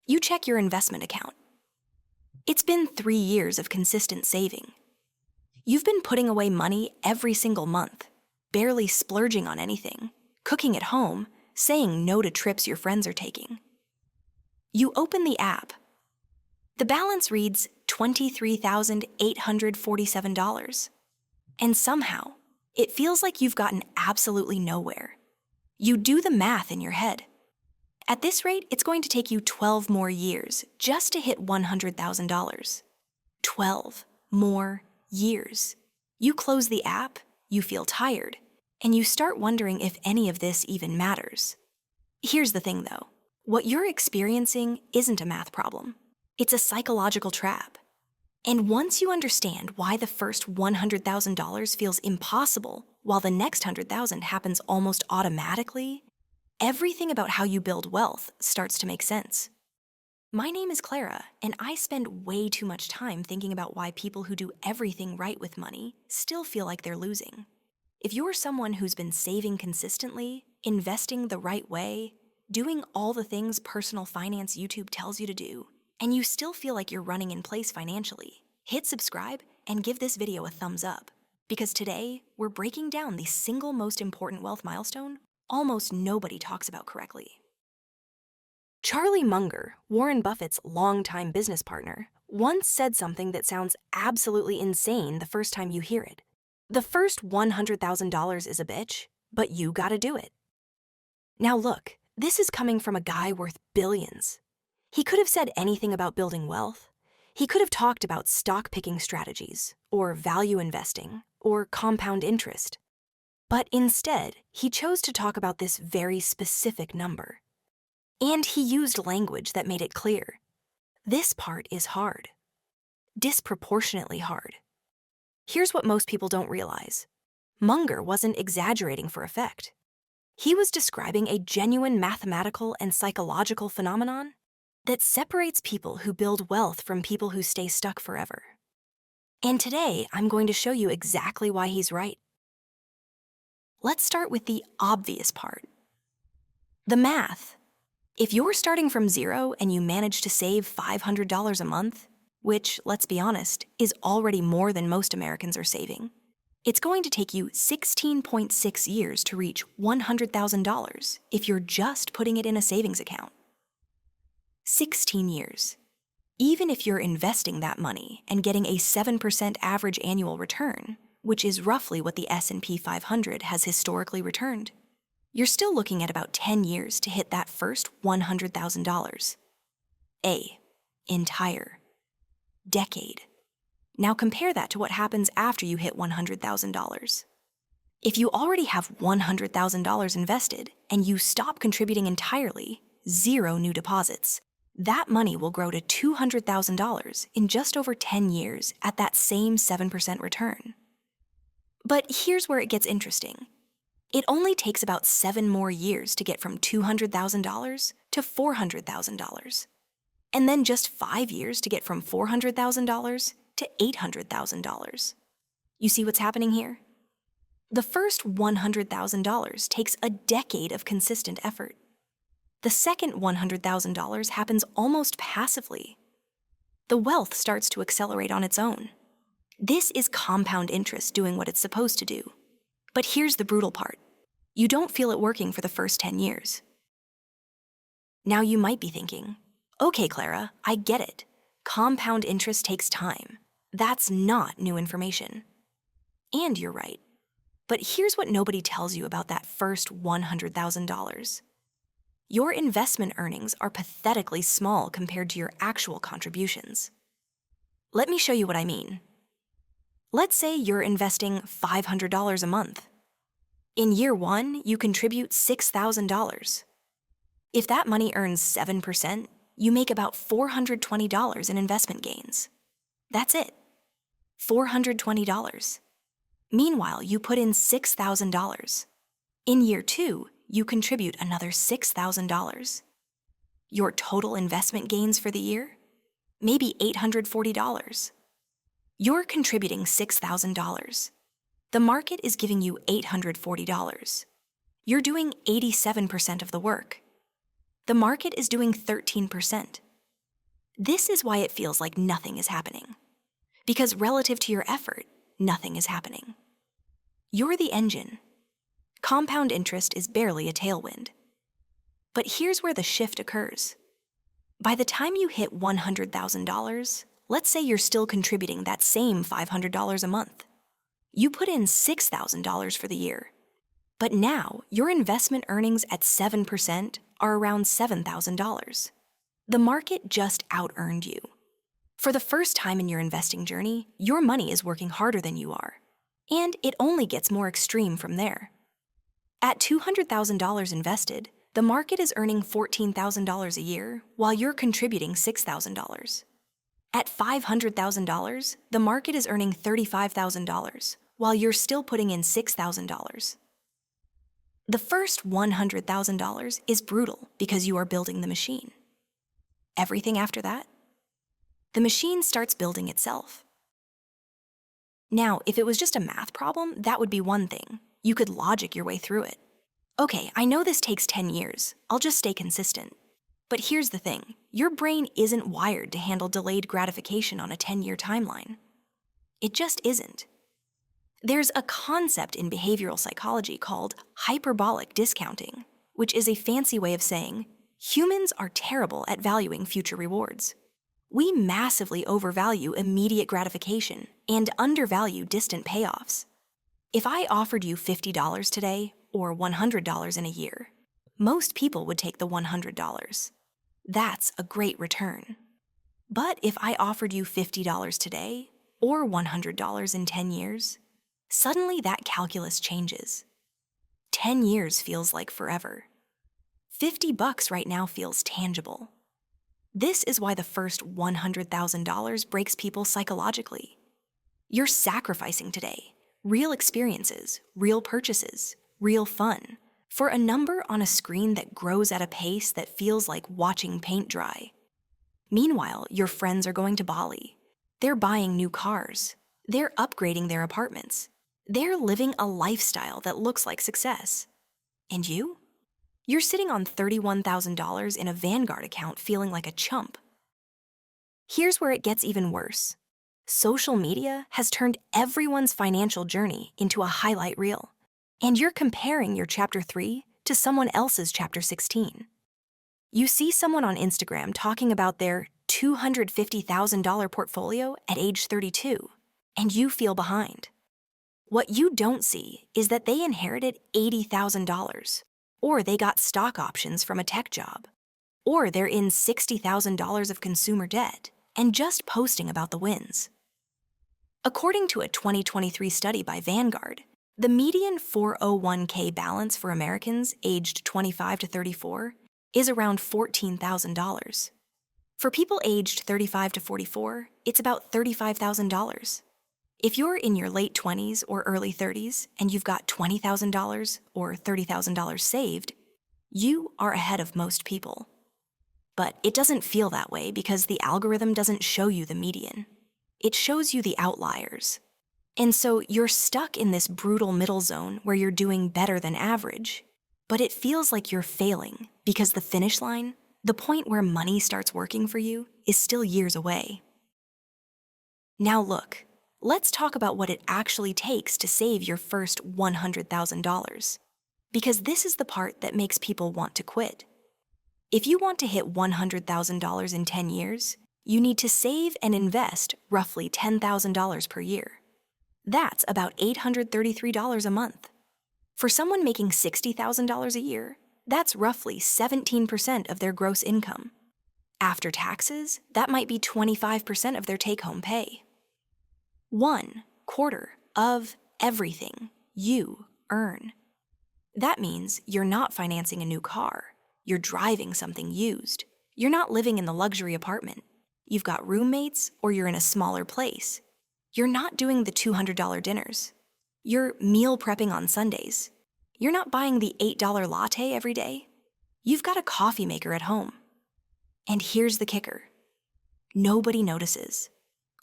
You check your investment account. It's been 3 years of consistent saving. You've been putting away money every single month, barely splurging on anything, cooking at home, saying no to trips your friends are taking. You open the app. The balance reads $23,847. And somehow, it feels like you've gotten absolutely nowhere. You do the math in your head. At this rate, it's going to take you 12 more years just to hit $100,000. 12 more years. You close the app, you feel tired, and you start wondering if any of this even matters. Here's the thing though, what you're experiencing isn't a math problem. It's a psychological trap. And once you understand why the first $100,000 feels impossible while the next $100,000 happens almost automatically, everything about how you build wealth starts to make sense. My name is Clara, and I spend way too much time thinking about why people who do everything right with money still feel like they're losing. If you're someone who's been saving consistently, investing the right way, doing all the things personal finance YouTube tells you to do, and you still feel like you're running in place financially, hit subscribe and give this video a thumbs up. Because today, we're breaking down the single most important wealth milestone almost nobody talks about correctly. Charlie Munger, Warren Buffett's longtime business partner, once said something that sounds absolutely insane the first time you hear it. The first $100,000 is a bitch, but you gotta do it. Now look, this is coming from a guy worth billions. He could have said anything about building wealth. He could have talked about stock picking strategies, or value investing, or compound interest. But instead, he chose to talk about this very specific number. And he used language that made it clear. This part is hard. Disproportionately hard. Here's what most people don't realize. Munger wasn't exaggerating for effect. He was describing a genuine mathematical and psychological phenomenon that separates people who build wealth from people who stay stuck forever. And today, I'm going to show you exactly why he's right. Let's start with the obvious part. The math. If you're starting from zero and you manage to save $500 a month, which, let's be honest, is already more than most Americans are saving, it's going to take you 16.6 years to reach $100,000 if you're just putting it in a savings account. 16 years. Even if you're investing that money and getting a 7% average annual return, which is roughly what the S&P 500 has historically returned, you're still looking at about 10 years to hit that first $100,000. Entire decade. Now compare that to what happens after you hit $100,000. If you already have $100,000 invested and you stop contributing entirely, 0 new deposits, that money will grow to $200,000 in just over 10 years at that same 7% return. But here's where it gets interesting. It only takes about 7 more years to get from $200,000 to $400,000. And then just 5 years to get from $400,000 to $800,000. You see what's happening here? The first $100,000 takes a decade of consistent effort. The second $100,000 happens almost passively. The wealth starts to accelerate on its own. This is compound interest doing what it's supposed to do. But here's the brutal part. You don't feel it working for the first 10 years. Now you might be thinking, okay, Clara, I get it. Compound interest takes time. That's not new information. And you're right. But here's what nobody tells you about that first $100,000. Your investment earnings are pathetically small compared to your actual contributions. Let me show you what I mean. Let's say you're investing $500 a month. In year 1, you contribute $6,000. If that money earns 7%, you make about $420 in investment gains. That's it. $420. Meanwhile, you put in $6,000. In year 2, you contribute another $6,000. Your total investment gains for the year? Maybe $840. You're contributing $6,000. The market is giving you $840. You're doing 87% of the work. The market is doing 13%. This is why it feels like nothing is happening. Because relative to your effort, nothing is happening. You're the engine. Compound interest is barely a tailwind. But here's where the shift occurs. By the time you hit $100,000, let's say you're still contributing that same $500 a month. You put in $6,000 for the year. But now, your investment earnings at 7% are around $7,000. The market just out-earned you. For the first time in your investing journey, your money is working harder than you are. And it only gets more extreme from there. At $200,000 invested, the market is earning $14,000 a year while you're contributing $6,000. At $500,000, the market is earning $35,000 while you're still putting in $6,000. The first $100,000 is brutal because you are building the machine. Everything after that? The machine starts building itself. Now, if it was just a math problem, that would be one thing. You could logic your way through it. Okay, I know this takes 10 years. I'll just stay consistent. But here's the thing. Your brain isn't wired to handle delayed gratification on a 10-year timeline. It just isn't. There's a concept in behavioral psychology called hyperbolic discounting, which is a fancy way of saying humans are terrible at valuing future rewards. We massively overvalue immediate gratification and undervalue distant payoffs. If I offered you $50 today or $100 in a year, most people would take the $100. That's a great return. But if I offered you $50 today or $100 in 10 years, suddenly that calculus changes. 10 years feels like forever. $50 right now feels tangible. This is why the first $100,000 breaks people psychologically. You're sacrificing today, real experiences, real purchases, real fun, for a number on a screen that grows at a pace that feels like watching paint dry. Meanwhile, your friends are going to Bali. They're buying new cars. They're upgrading their apartments. They're living a lifestyle that looks like success. And you? You're sitting on $31,000 in a Vanguard account feeling like a chump. Here's where it gets even worse. Social media has turned everyone's financial journey into a highlight reel. And you're comparing your Chapter 3 to someone else's Chapter 16. You see someone on Instagram talking about their $250,000 portfolio at age 32, and you feel behind. What you don't see is that they inherited $80,000, or they got stock options from a tech job, or they're in $60,000 of consumer debt and just posting about the wins. According to a 2023 study by Vanguard, the median 401k balance for Americans aged 25 to 34 is around $14,000. For people aged 35 to 44, it's about $35,000. If you're in your late 20s or early 30s and you've got $20,000 or $30,000 saved, you are ahead of most people. But it doesn't feel that way because the algorithm doesn't show you the median. It shows you the outliers. And so you're stuck in this brutal middle zone where you're doing better than average, but it feels like you're failing because the finish line, the point where money starts working for you, is still years away. Now look, let's talk about what it actually takes to save your first $100,000, because this is the part that makes people want to quit. If you want to hit $100,000 in 10 years, you need to save and invest roughly $10,000 per year. That's about $833 a month. For someone making $60,000 a year, that's roughly 17% of their gross income. After taxes, that might be 25% of their take-home pay. 1/4 of everything you earn. That means you're not financing a new car. You're driving something used. You're not living in the luxury apartment. You've got roommates, or you're in a smaller place. You're not doing the $200 dinners. You're meal prepping on Sundays. You're not buying the $8 latte every day. You've got a coffee maker at home. And here's the kicker. Nobody notices.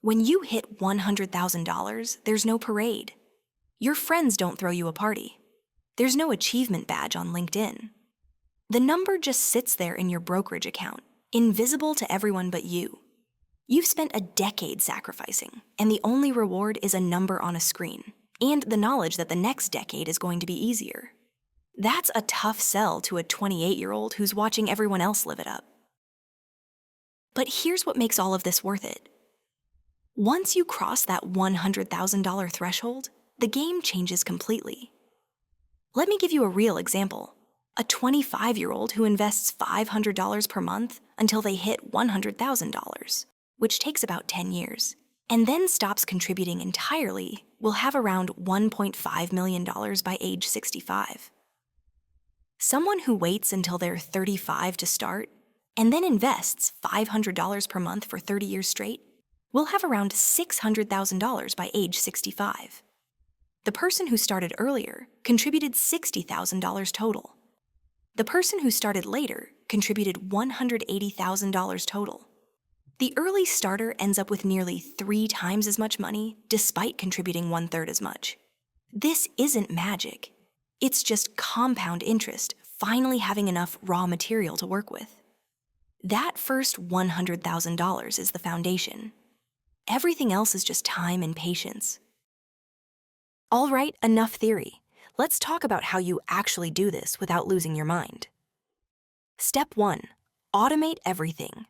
When you hit $100,000, there's no parade. Your friends don't throw you a party. There's no achievement badge on LinkedIn. The number just sits there in your brokerage account, invisible to everyone but you. You've spent a decade sacrificing, and the only reward is a number on a screen, and the knowledge that the next decade is going to be easier. That's a tough sell to a 28-year-old who's watching everyone else live it up. But here's what makes all of this worth it. Once you cross that $100,000 threshold, the game changes completely. Let me give you a real example. A 25-year-old who invests $500 per month until they hit $100,000, which takes about 10 years, and then stops contributing entirely, will have around $1.5 million by age 65. Someone who waits until they're 35 to start, and then invests $500 per month for 30 years straight, will have around $600,000 by age 65. The person who started earlier contributed $60,000 total. The person who started later contributed $180,000 total. The early starter ends up with nearly 3 times as much money despite contributing 1/3 as much. This isn't magic. It's just compound interest finally having enough raw material to work with. That first $100,000 is the foundation. Everything else is just time and patience. All right, enough theory. Let's talk about how you actually do this without losing your mind. Step 1. Automate everything.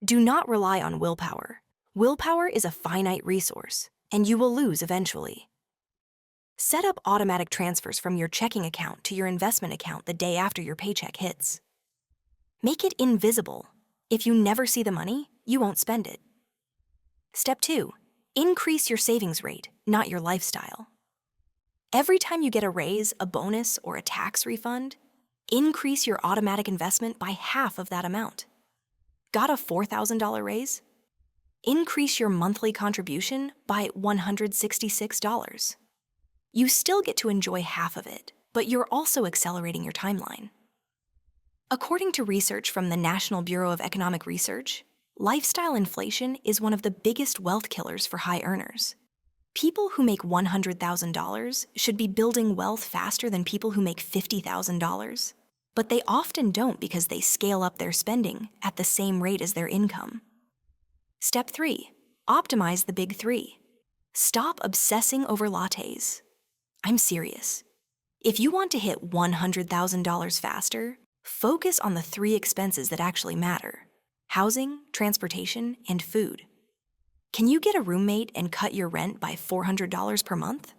Do not rely on willpower. Willpower is a finite resource, and you will lose eventually. Set up automatic transfers from your checking account to your investment account the day after your paycheck hits. Make it invisible. If you never see the money, you won't spend it. Step 2. Increase your savings rate, not your lifestyle. Every time you get a raise, a bonus, or a tax refund, increase your automatic investment by half of that amount. Got a $4,000 raise? Increase your monthly contribution by $166. You still get to enjoy half of it, but you're also accelerating your timeline. According to research from the National Bureau of Economic Research, lifestyle inflation is one of the biggest wealth killers for high earners. People who make $100,000 should be building wealth faster than people who make $50,000, but they often don't because they scale up their spending at the same rate as their income. Step 3. Optimize the big 3. Stop obsessing over lattes. I'm serious. If you want to hit $100,000 faster, focus on the 3 expenses that actually matter: housing, transportation, and food. Can you get a roommate and cut your rent by $400 per month?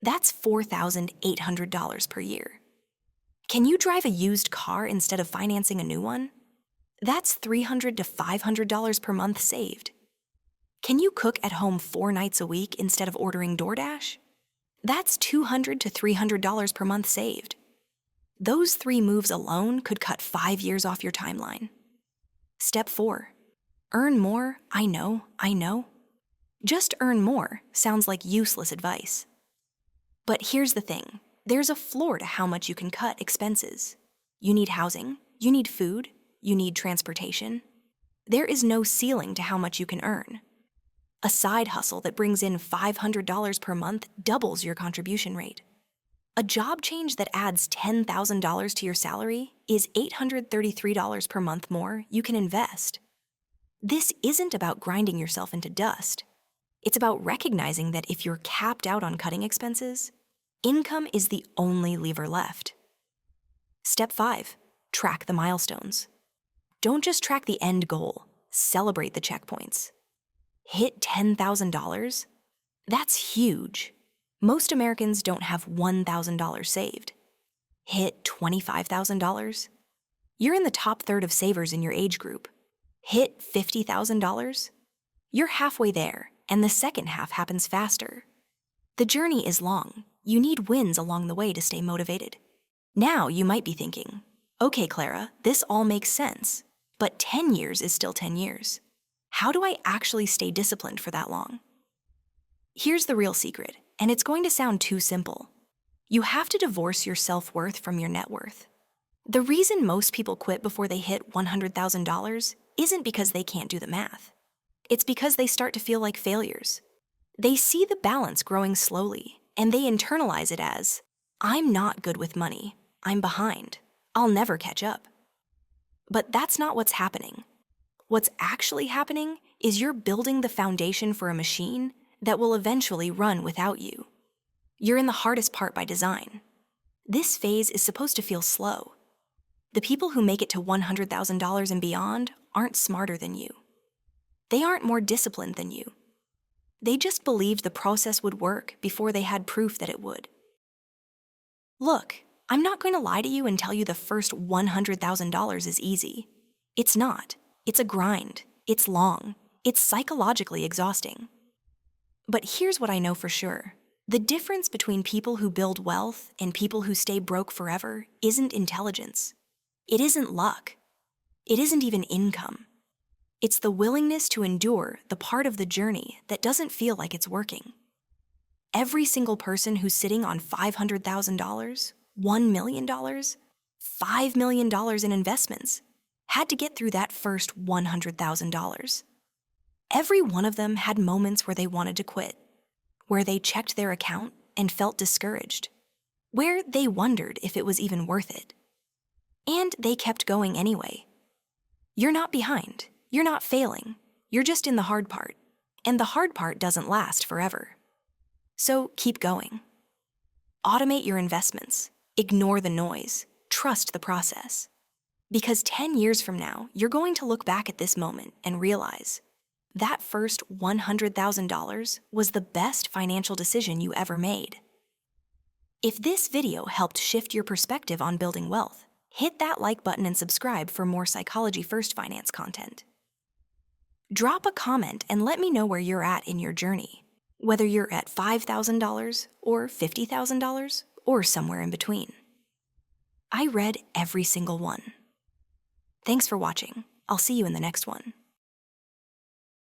That's $4,800 per year. Can you drive a used car instead of financing a new one? That's $300 to $500 per month saved. Can you cook at home 4 nights a week instead of ordering DoorDash? That's $200 to $300 per month saved. Those 3 moves alone could cut 5 years off your timeline. Step 4. Earn more, I know. Just earn more sounds like useless advice. But here's the thing. There's a floor to how much you can cut expenses. You need housing, you need food, you need transportation. There is no ceiling to how much you can earn. A side hustle that brings in $500 per month doubles your contribution rate. A job change that adds $10,000 to your salary is $833 per month more you can invest. This isn't about grinding yourself into dust. It's about recognizing that if you're capped out on cutting expenses, income is the only lever left. Step 5. Track the milestones. Don't just track the end goal, celebrate the checkpoints. Hit $10,000? That's huge. Most Americans don't have $1,000 saved. Hit $25,000? You're in the top third of savers in your age group. Hit $50,000? You're halfway there, and the second half happens faster. The journey is long. You need wins along the way to stay motivated. Now you might be thinking, okay, Clara, this all makes sense, but 10 years is still 10 years. How do I actually stay disciplined for that long? Here's the real secret, and it's going to sound too simple. You have to divorce your self-worth from your net worth. The reason most people quit before they hit $100,000 isn't because they can't do the math. It's because they start to feel like failures. They see the balance growing slowly, and they internalize it as, I'm not good with money. I'm behind. I'll never catch up. But that's not what's happening. What's actually happening is you're building the foundation for a machine that will eventually run without you. You're in the hardest part by design. This phase is supposed to feel slow. The people who make it to $100,000 and beyond aren't smarter than you. They aren't more disciplined than you. They just believed the process would work before they had proof that it would. Look, I'm not going to lie to you and tell you the first $100,000 is easy. It's not. It's a grind. It's long. It's psychologically exhausting. But here's what I know for sure. The difference between people who build wealth and people who stay broke forever isn't intelligence. It isn't luck. It isn't even income. It's the willingness to endure the part of the journey that doesn't feel like it's working. Every single person who's sitting on $500,000, $1 million, $5 million in investments had to get through that first $100,000. Every one of them had moments where they wanted to quit, where they checked their account and felt discouraged, where they wondered if it was even worth it. And they kept going anyway. You're not behind. You're not failing. You're just in the hard part. And the hard part doesn't last forever. So keep going. Automate your investments. Ignore the noise. Trust the process. Because 10 years from now, you're going to look back at this moment and realize that first $100,000 was the best financial decision you ever made. If this video helped shift your perspective on building wealth, hit that like button and subscribe for more Psychology First finance content. Drop a comment and let me know where you're at in your journey, whether you're at $5,000 or $50,000 or somewhere in between. I read every single one. Thanks for watching. I'll see you in the next one.